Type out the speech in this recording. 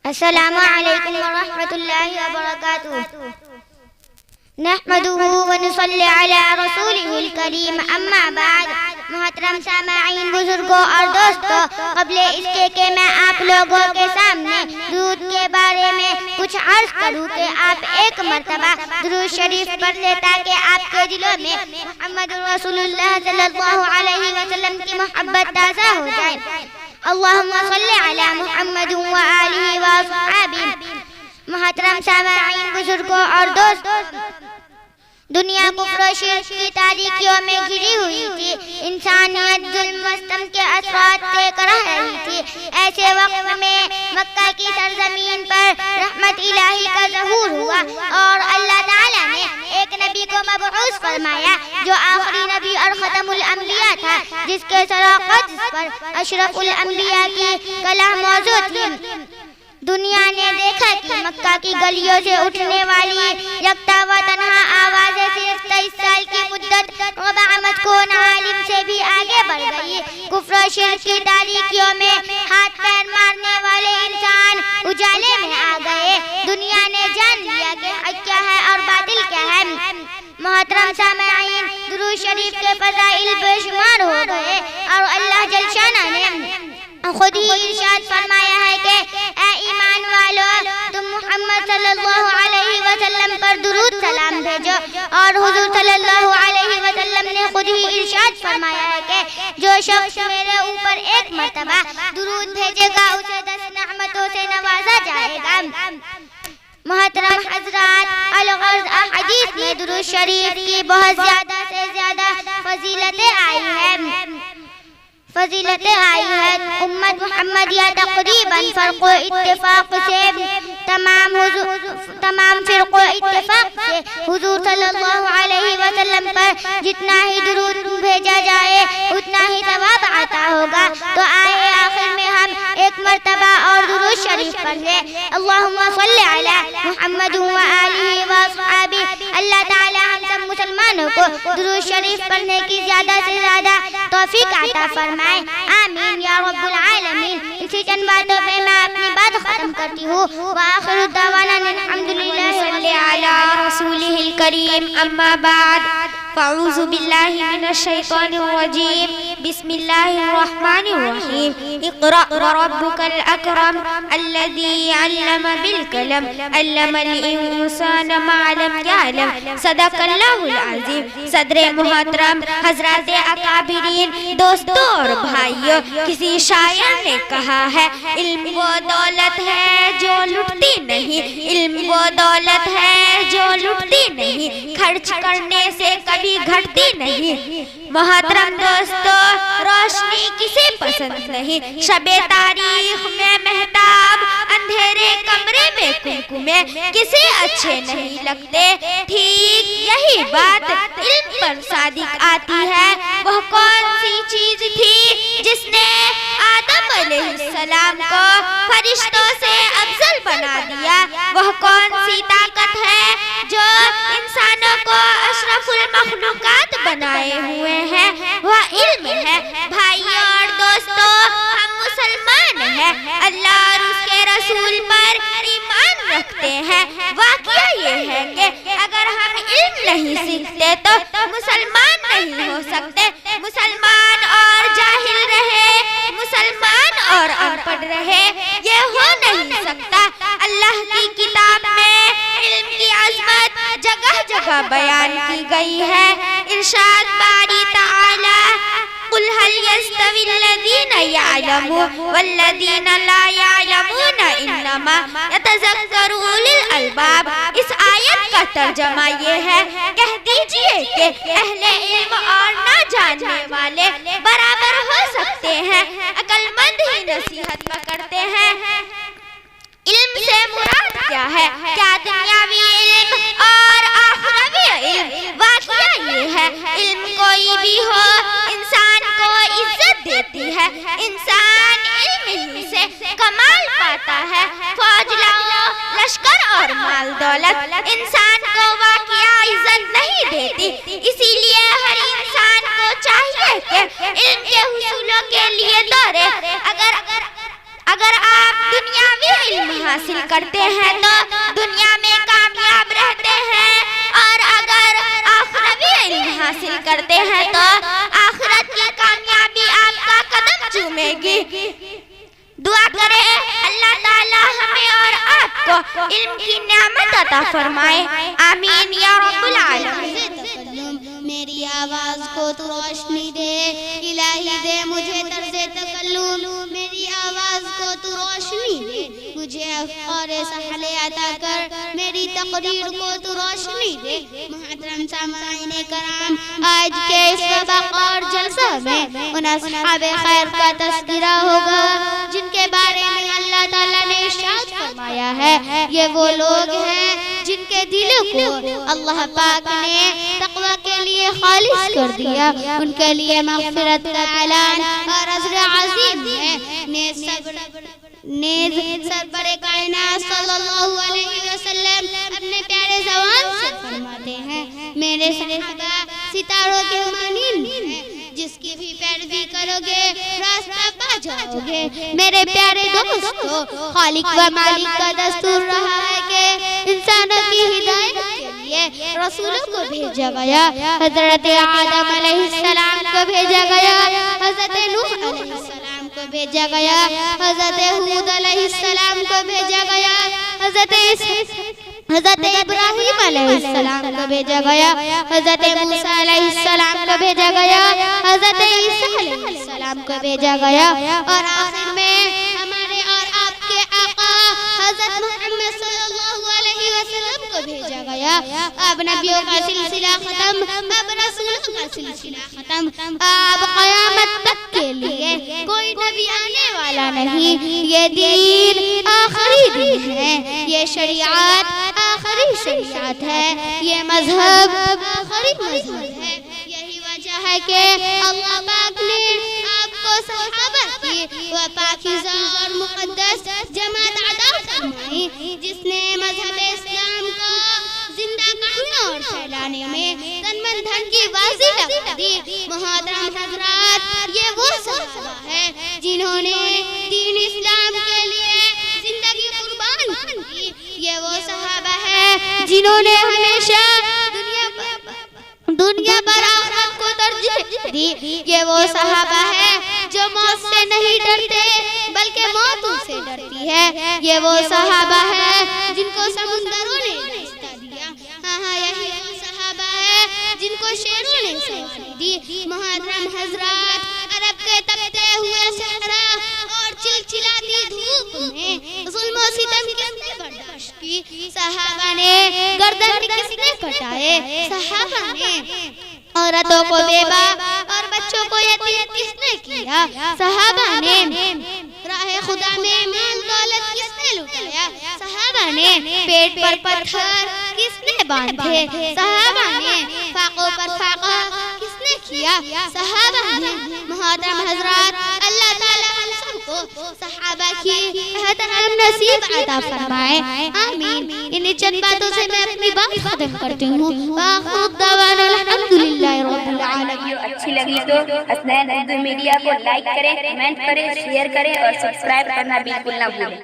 السلام علیکم ورحمۃ اللہ وبرکاتہ نحمده ونصلی علی رسولہ الکریم اما بعد محترم سامعین، بزرگوں اور دوستوں، قبل اس کے میں آپ لوگوں کے سامنے درود کے بارے میں کچھ عرض کروں کہ آپ ایک مرتبہ درود شریف پڑھ لیں تاکہ آپ کے دلوں میں محمد رسول اللہ صلی اللہ علیہ وسلم کی محبت تازہ ہو جائے۔ اللہم صلی علی محمد وآلہ وصحبہ۔ محترم سامعین، بزرگوں اور دوستوں، دنیا کفر و شرک کی تاریکیوں میں گھری ہوئی تھی، انسانیت ظلم و ستم کے اثرات سے رہ رہی تھی۔ ایسے وقت میں مکہ کی سرزمین پر رحمت الہی کا ظہور ہوا اور اللہ تعالیٰ نے ایک نبی کو مبعوث فرمایا جو آخری نبی اور ختم الانبیاء تھا، جس کے سراقت پر اشرف الانبیاء کی کلام موجود تھی۔ دنیا نے دیکھا کہ مکہ کی گلیوں سے اٹھنے والی یکتا و تنہا آوازیں صرف 23 سال کی مدت وبعمت کون عالم سے بھی آگے بڑھ گئی۔ کفر و شرک کی تاریکیوں میں ہاتھ پیر مارنے والے انسان اجالے میں آ گئے۔ دنیا نے جان لیا کہ حق کیا ہے اور باطل کیا ہے۔ محترم سامعین، درود شریف کے فضائل بے شمار ہو گئے اور اللہ جل شانہ نے خود ہی ارشاد فرمایا ہے کہ اے ایمان والو، تم محمد صلی اللہ علیہ وسلم پر درود سلام بھیجو، اور حضور صلی اللہ علیہ وسلم نے خود ہی ارشاد فرمایا ہے کہ جو شخص میرے اوپر ایک مرتبہ درود بھیجے گا اسے 10 نعمتوں سے نوازا جائے گا۔ محترم حضرات، الغرض احادیث میں درود شریف کی بہت زیادہ سے زیادہ فضیلتیں آئی ہیں۔ امت محمدیہ تقریباً فرق و اتفاق سے تمام فرق و اتفاق سے حضور صلی اللہ علیہ وسلم پر جتنا ہی درود بھیجا جائے اتنا ہی ثواب عطا ہوگا۔ تو آئے آخر میں ہم ایک مرتبہ اور درود شریف پڑھ لیں۔ اللہم صلی علی محمد وآلہ وصحبہ۔ اللہ تعالی ہم سب مسلمانوں کو درود شریف پڑھنے کی زیادہ سے زیادہ توفیق عطا فرمائے، آمین یا رب العالمین۔ اسی چند باتوں پہ میں اپنی بات ختم کرتی ہوں۔ وآخر الدعوانا الحمدللہ صلی علی رسولہ الکریم، اما بعد، فاعوذ باللہ من الشیطان الرجیم، بسم اللہ الرحمن الرحیم۔ اقرأ وربک الاکرم الذی علم بالقلم علم الانسان ما لم یعلم، صدق اللہ العظیم۔ صدر محترم، حضرات اکابرین، دوستوں اور بھائیوں، کسی شاعر نے کہا ہے علم وہ دولت ہے جو لٹتی نہیں، علم وہ دولت ہے جو لٹتی نہیں، خرچ کرنے سے کبھی گھٹتی نہیں۔ محترم دوستو، روشنی کسے پسند نہیں، شب تاریخ میں مہتاب، اندھیرے کمرے میں کمکمے کسے اچھے نہیں لگتے۔ ٹھیک یہی بات علم پر صادق آتی ہے۔ وہ کون سی چیز تھی جس نے آدم علیہ السلام کو فرشتوں سے افضل بنا دیا؟ وہ کون سی طاقت ہے جو انسانوں کو اشرف المخلوقات بنائے ہوئے ہیں؟ وہ علم ہے۔ بھائیوں اور دوستوں، ہم مسلمان ہیں، اللہ اور اس کے رسول پر ایمان رکھتے ہیں۔ واقعہ یہ ہے کہ اگر ہم علم نہیں سیکھتے تو مسلمان نہیں ہو سکتے۔ مسلمان اور جاہل رہے، مسلمان اور ان پڑھ رہے، یہ ہو نہیں سکتا۔ اللہ کی کتاب میں علم کی عظمت جگہ جگہ بیان کی گئی ہے۔ ارشاد باری تعالی، قل هل يستوي الذين يعلمون والذين لا يعلمون انما يتذكر اولو الالباب۔ اس آیت کا ترجمہ یہ ہے، کہہ دیجئے کہ اہل علم اور نہ جاننے والے برابر ہو سکتے ہیں، عقل مند ہی نصیحت پکڑتے ہیں۔ علم سے مراد کیا ہے؟ کیا دنیاوی علم اور آخروی علم؟ واقعہ یہ ہے، علم کوئی بھی ہو انسان کو عزت دیتی ہے۔ انسان علم ہی سے کمال پاتا ہے۔ فوج لاؤ، لشکر اور مال دولت انسان کو واقعہ عزت نہیں دیتی۔ اسی لیے ہر انسان کو چاہیے کہ علم کے حصولوں کے لیے دوڑے۔ اگر آپ دنیاوی علم حاصل کرتے ہیں تو دنیا میں کامیاب رہتے ہیں، اور اگر آخروی علم حاصل کرتے ہیں تو آخرت کی کامیابی آپ کا قدم چومے گی۔ دعا کریں اللہ تعالی ہمیں اور آپ کو علم کی نعمت عطا فرمائے، آمین یا رب العالمین۔ میری آواز کو تو روشنی دے، الہی دے مجھے طرز تکلم، میری آواز کو تو روشنی دے، مجھے افکار سہلے عطا کر، میری تقریر کو تو روشنی دے۔ محترم سامعین کرام، آج کے اس سبق اور جلسہ میں ان اصحاب خیر کا تذکرہ ہوگا جن کے بارے میں اللہ تعالیٰ نے ارشاد فرمایا ہے، یہ وہ لوگ ہیں جن کے دلوں کو اللہ پاک نے تقوی کے لیے خالص کر دیا، ان کے لیے مغفرت کا اعلان اور اجر عظیم ہے۔ نیز سرور کائنات صلی اللہ علیہ وسلم اپنے پیارے زبان سے فرماتے ہیں، میرے صحابہ ستاروں کے مانند ہیں، جس کی بھی پیروی کرو گے راستہ پا جاؤ گے۔ میرے پیارے دوستو، خالق و مالک کا دستور رہا ہے کہ انسانوں کی ہدایت کے لیے رسولوں کو بھیجا گیا، حضرت آدم علیہ السلام کو بھیجا گیا، حضرت نوح علیہ السلام کو بھیجا گیا، حضرت ہود علیہ السلام کو بھیجا گیا، حضرت ابراہیم علیہ السلام کو بھیجا گیا، حضرت موسیٰ علیہ السلام کو بھیجا گیا، حضرت عیسیٰ علیہ السلام کو بھیجا گیا، اور آخر میں ہمارے اور آپ کے آقا حضرت محمد صلی اللہ علیہ وسلم کو بھیجا گیا۔ اب نبیوں کا سلسلہ ختم، اب رسولوں کا سلسلہ ختم، اب قیامت تک کے لیے کوئی نبی آنے والا نہیں۔ یہ دین آخری دین ہے، یہ شریعت آخری شریعت ہے، یہ مذہب آخری مذہب ہے۔ یہی وجہ ہے کہ اللہ پاک نے آپ کو صحابہ کی وہ پاکیزہ اور مقدس جماعت عطا فرمائی، جس نے مذہب اسلام کو زندہ کرنے اور پھیلانے میں تن من دھن کی بازی لگا دی۔ محترم حضرات، یہ وہ صحابہ ہے جنہوں نے دین اسلام کے لیے زندگی قربان کی۔ یہ وہ صحابہ ہے جنہوں نے ہمیشہ دنیا پر آخرت کو ترجیح دی۔ یہ وہ صحابہ ہے جو موت سے نہیں ڈرتے بلکہ موت ان سے ڈرتی ہے۔ یہ وہ صحابہ ہے جن کو سمندروں نے راستہ دیا، ہاں یہی وہ صحابہ ہے جن کو شیروں نے سواری دی۔ محترم حضرات، عرب کے تپتے ہوئے صحرا اور چلچلاتی دھوپ میں ظلم و ستم کس نے برداشت کی؟ صحابہ نے۔ گردن کس نے کٹائے؟ صحابہ نے۔ عورتوں کو بیوہ اور بچوں کو یتیم کس نے کیا؟ صحابہ نے۔ راہ خدا میں مال دولت کس نے لٹایا؟ صحابہ نے۔ پیٹ پر پتھر کس نے باندھے؟ صحابہ نے۔ فاقوں پر فاقہ کس نے کیا؟ صحابہ نے۔ محترم حضرات، اللہ تعالیٰ ہم سب کو صحابہ کی احترام نصیب عطا فرمائے، آمین۔ انہی چند باتوں سے میں اپنی بات ختم کرتی ہوں۔ وآخر دعوانا الحمدللہ رب العالمین۔ ویڈیو اچھی لگی تو حسنین اردو میڈیا کو لائک کریں، کمنٹ کریں، شیئر کریں اور سبسکرائب کرنا بالکل نہ بھولیں۔